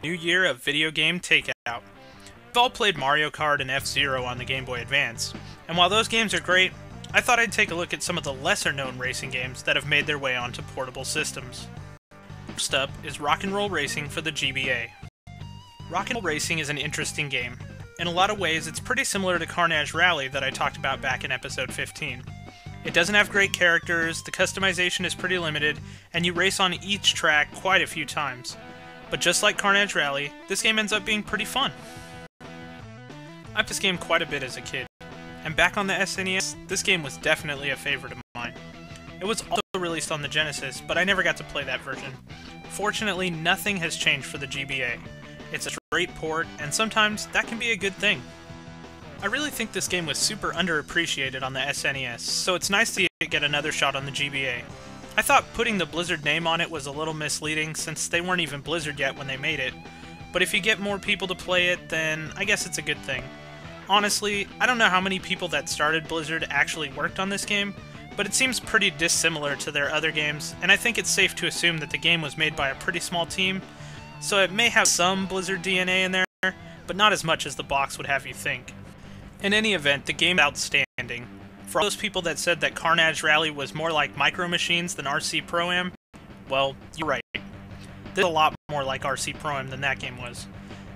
new year of video game takeout. We've all played Mario Kart and F-Zero on the Game Boy Advance, and while those games are great, I thought I'd take a look at some of the lesser-known racing games that have made their way onto portable systems. First up is Rock'n'Roll Racing for the GBA. Rock'n'Roll Racing is an interesting game. In a lot of ways, it's pretty similar to Carnage Rally that I talked about back in episode 15. It doesn't have great characters, the customization is pretty limited, and you race on each track quite a few times. But just like Carnage Rally, this game ends up being pretty fun. I played this game quite a bit as a kid, and back on the SNES, this game was definitely a favorite of mine. It was also released on the Genesis, but I never got to play that version. Fortunately, nothing has changed for the GBA. It's a great port, and sometimes that can be a good thing. I really think this game was super underappreciated on the SNES, so it's nice to get another shot on the GBA. I thought putting the Blizzard name on it was a little misleading since they weren't even Blizzard yet when they made it, but if you get more people to play it, then I guess it's a good thing. Honestly, I don't know how many people that started Blizzard actually worked on this game, but it seems pretty dissimilar to their other games, and I think it's safe to assume that the game was made by a pretty small team, so it may have some Blizzard DNA in there, but not as much as the box would have you think. In any event, the game is outstanding. For all those people that said that Carnage Rally was more like Micro Machines than RC Pro-Am, well, you're right. This is a lot more like RC Pro-Am than that game was.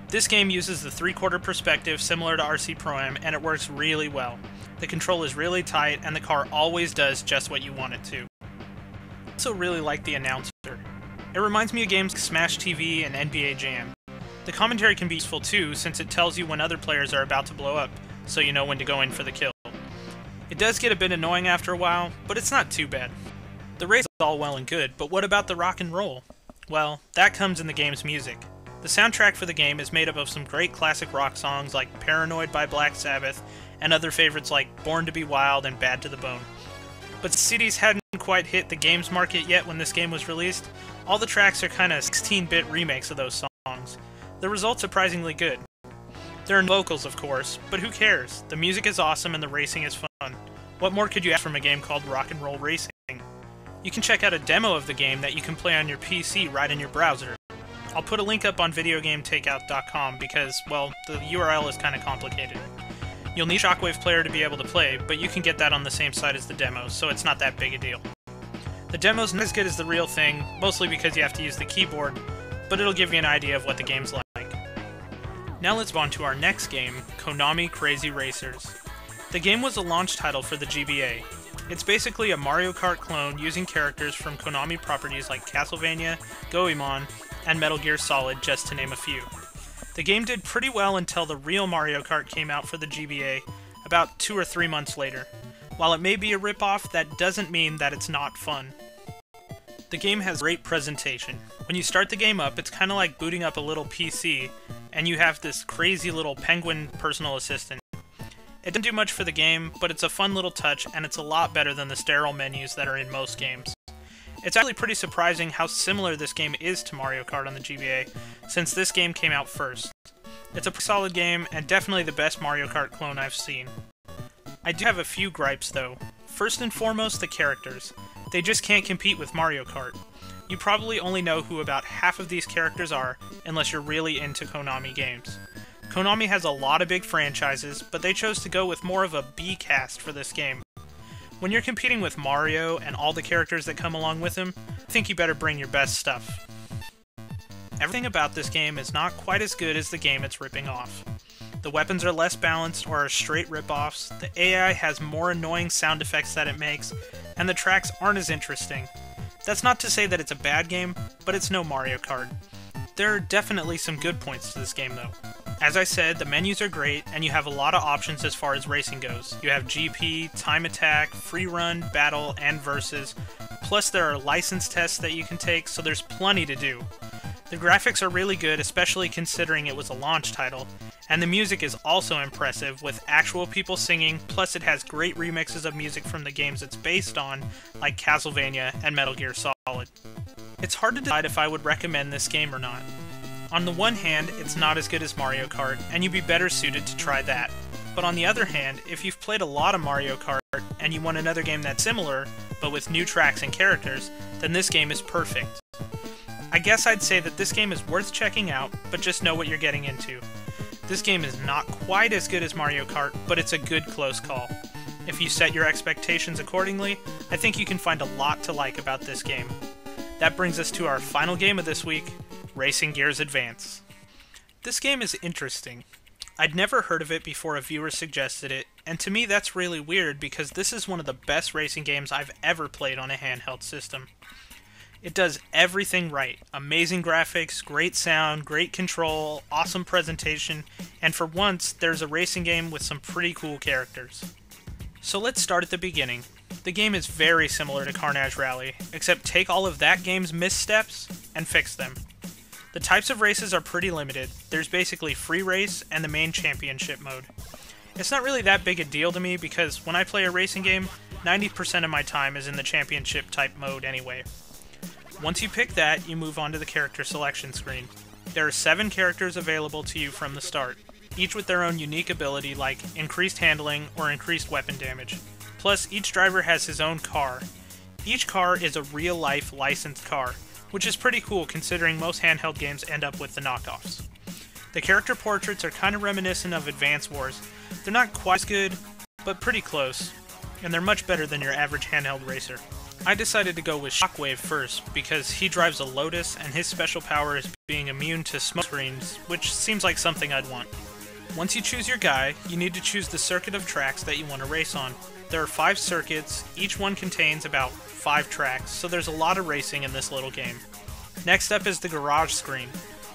This game uses the 3/4 perspective similar to RC Pro-Am, and it works really well. The control is really tight, and the car always does just what you want it to. I also really like the announcer. It reminds me of games like Smash TV and NBA Jam. The commentary can be useful too, since it tells you when other players are about to blow up, so you know when to go in for the kill. It does get a bit annoying after a while, but it's not too bad. The race is all well and good, but what about the rock and roll? Well, that comes in the game's music. The soundtrack for the game is made up of some great classic rock songs like Paranoid by Black Sabbath, and other favorites like Born to be Wild and Bad to the Bone. But CDs hadn't quite hit the games market yet when this game was released. All the tracks are kinda 16-bit remakes of those songs. The result's surprisingly good. There are no vocals, of course, but who cares? The music is awesome and the racing is fun. What more could you ask from a game called Rock'n'Roll Racing? You can check out a demo of the game that you can play on your PC right in your browser. I'll put a link up on videogametakeout.com because, well, the URL is kinda complicated. You'll need a Shockwave player to be able to play, but you can get that on the same site as the demo, so it's not that big a deal. The demo's not as good as the real thing, mostly because you have to use the keyboard, but it'll give you an idea of what the game's like. Now let's move on to our next game, Konami Krazy Racers. The game was a launch title for the GBA. It's basically a Mario Kart clone using characters from Konami properties like Castlevania, Goemon, and Metal Gear Solid, just to name a few. The game did pretty well until the real Mario Kart came out for the GBA about 2 or 3 months later. While it may be a ripoff, that doesn't mean that it's not fun. The game has great presentation. When you start the game up, it's kind of like booting up a little PC, and you have this crazy little penguin personal assistant. It didn't do much for the game, but it's a fun little touch, and it's a lot better than the sterile menus that are in most games. It's actually pretty surprising how similar this game is to Mario Kart on the GBA, since this game came out first. It's a pretty solid game, and definitely the best Mario Kart clone I've seen. I do have a few gripes though. First and foremost, the characters. They just can't compete with Mario Kart. You probably only know who about half of these characters are, unless you're really into Konami games. Konami has a lot of big franchises, but they chose to go with more of a B cast for this game. When you're competing with Mario and all the characters that come along with him, I think you better bring your best stuff. Everything about this game is not quite as good as the game it's ripping off. The weapons are less balanced or are straight rip-offs, the AI has more annoying sound effects that it makes, and the tracks aren't as interesting. That's not to say that it's a bad game, but it's no Mario Kart. There are definitely some good points to this game though. As I said, the menus are great, and you have a lot of options as far as racing goes. You have GP, time attack, free run, battle, and versus, plus there are license tests that you can take, so there's plenty to do. The graphics are really good, especially considering it was a launch title, and the music is also impressive, with actual people singing, plus it has great remixes of music from the games it's based on, like Castlevania and Metal Gear Solid. It's hard to decide if I would recommend this game or not. On the one hand, it's not as good as Mario Kart, and you'd be better suited to try that. But on the other hand, if you've played a lot of Mario Kart, and you want another game that's similar, but with new tracks and characters, then this game is perfect. I guess I'd say that this game is worth checking out, but just know what you're getting into. This game is not quite as good as Mario Kart, but it's a good close call. If you set your expectations accordingly, I think you can find a lot to like about this game. That brings us to our final game of this week, Racing Gears Advance. This game is interesting. I'd never heard of it before a viewer suggested it, and to me that's really weird because this is one of the best racing games I've ever played on a handheld system. It does everything right. Amazing graphics, great sound, great control, awesome presentation, and for once, there's a racing game with some pretty cool characters. So let's start at the beginning. The game is very similar to Carnage Rally, except take all of that game's missteps and fix them. The types of races are pretty limited. There's basically free race and the main championship mode. It's not really that big a deal to me because when I play a racing game, 90% of my time is in the championship type mode anyway. Once you pick that, you move on to the character selection screen. There are 7 characters available to you from the start, each with their own unique ability like increased handling or increased weapon damage. Plus, each driver has his own car. Each car is a real-life licensed car, which is pretty cool considering most handheld games end up with the knockoffs. The character portraits are kind of reminiscent of Advance Wars. They're not quite as good, but pretty close, and they're much better than your average handheld racer. I decided to go with Shockwave first because he drives a Lotus and his special power is being immune to smoke screens, which seems like something I'd want. Once you choose your guy, you need to choose the circuit of tracks that you want to race on. There are 5 circuits, each one contains about 5 tracks, so there's a lot of racing in this little game. Next up is the garage screen.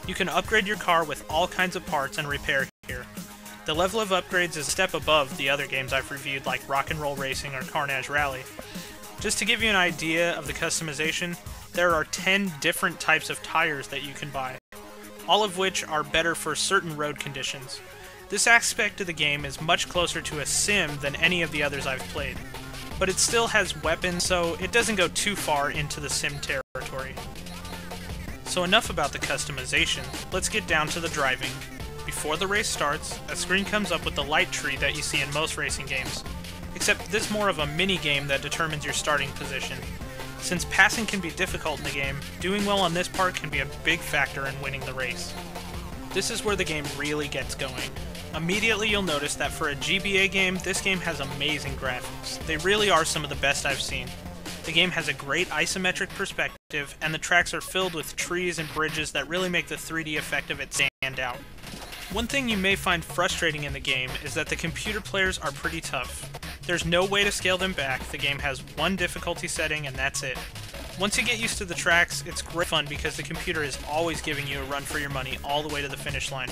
You can upgrade your car with all kinds of parts and repair here. The level of upgrades is a step above the other games I've reviewed like Rock and Roll Racing or Carnage Rally. Just to give you an idea of the customization, there are 10 different types of tires that you can buy, all of which are better for certain road conditions. This aspect of the game is much closer to a sim than any of the others I've played, but it still has weapons, so it doesn't go too far into the sim territory. So enough about the customization, let's get down to the driving. Before the race starts, a screen comes up with the light tree that you see in most racing games, except this is more of a mini-game that determines your starting position. Since passing can be difficult in the game, doing well on this part can be a big factor in winning the race. This is where the game really gets going. Immediately you'll notice that for a GBA game, this game has amazing graphics. They really are some of the best I've seen. The game has a great isometric perspective, and the tracks are filled with trees and bridges that really make the 3D effect of it stand out. One thing you may find frustrating in the game is that the computer players are pretty tough. There's no way to scale them back, the game has one difficulty setting and that's it. Once you get used to the tracks, it's great fun because the computer is always giving you a run for your money all the way to the finish line.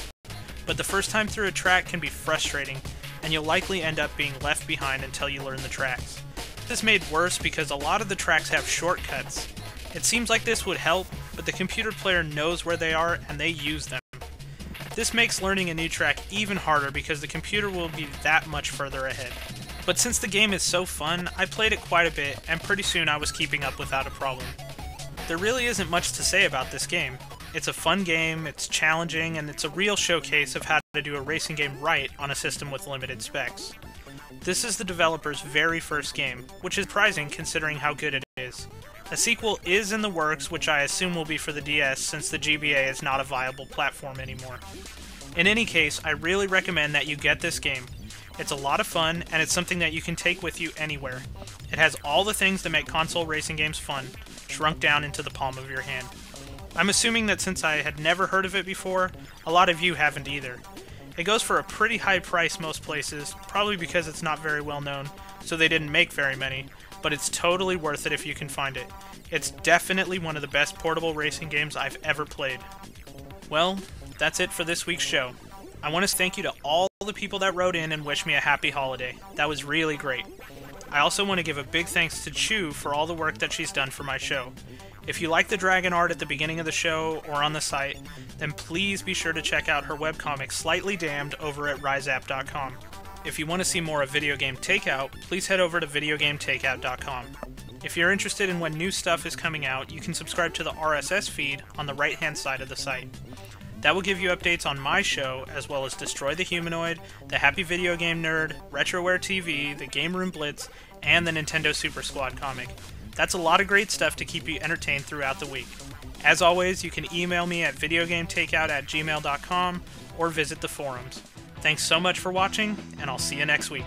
But the first time through a track can be frustrating, and you'll likely end up being left behind until you learn the tracks. This is made worse because a lot of the tracks have shortcuts. It seems like this would help, but the computer player knows where they are and they use them. This makes learning a new track even harder because the computer will be that much further ahead. But since the game is so fun, I played it quite a bit, and pretty soon I was keeping up without a problem. There really isn't much to say about this game. It's a fun game, it's challenging, and it's a real showcase of how to do a racing game right on a system with limited specs. This is the developer's very first game, which is surprising considering how good it is. A sequel is in the works, which I assume will be for the DS since the GBA is not a viable platform anymore. In any case, I really recommend that you get this game. It's a lot of fun, and it's something that you can take with you anywhere. It has all the things that make console racing games fun, shrunk down into the palm of your hand. I'm assuming that since I had never heard of it before, a lot of you haven't either. It goes for a pretty high price most places, probably because it's not very well known, so they didn't make very many, but it's totally worth it if you can find it. It's definitely one of the best portable racing games I've ever played. Well, that's it for this week's show. I want to thank you to all the people that wrote in and wished me a happy holiday. That was really great. I also want to give a big thanks to Chu for all the work that she's done for my show. If you like the dragon art at the beginning of the show or on the site, then please be sure to check out her webcomic Slightly Damned over at riseapp.com. If you want to see more of Video Game Takeout, please head over to videogametakeout.com. If you're interested in when new stuff is coming out, you can subscribe to the RSS feed on the right-hand side of the site. That will give you updates on my show, as well as Destroy the Humanoid, the Happy Video Game Nerd, Retroware TV, the Game Room Blitz, and the Nintendo Super Squad comic. That's a lot of great stuff to keep you entertained throughout the week. As always, you can email me at videogametakeout@gmail.com or visit the forums. Thanks so much for watching, and I'll see you next week.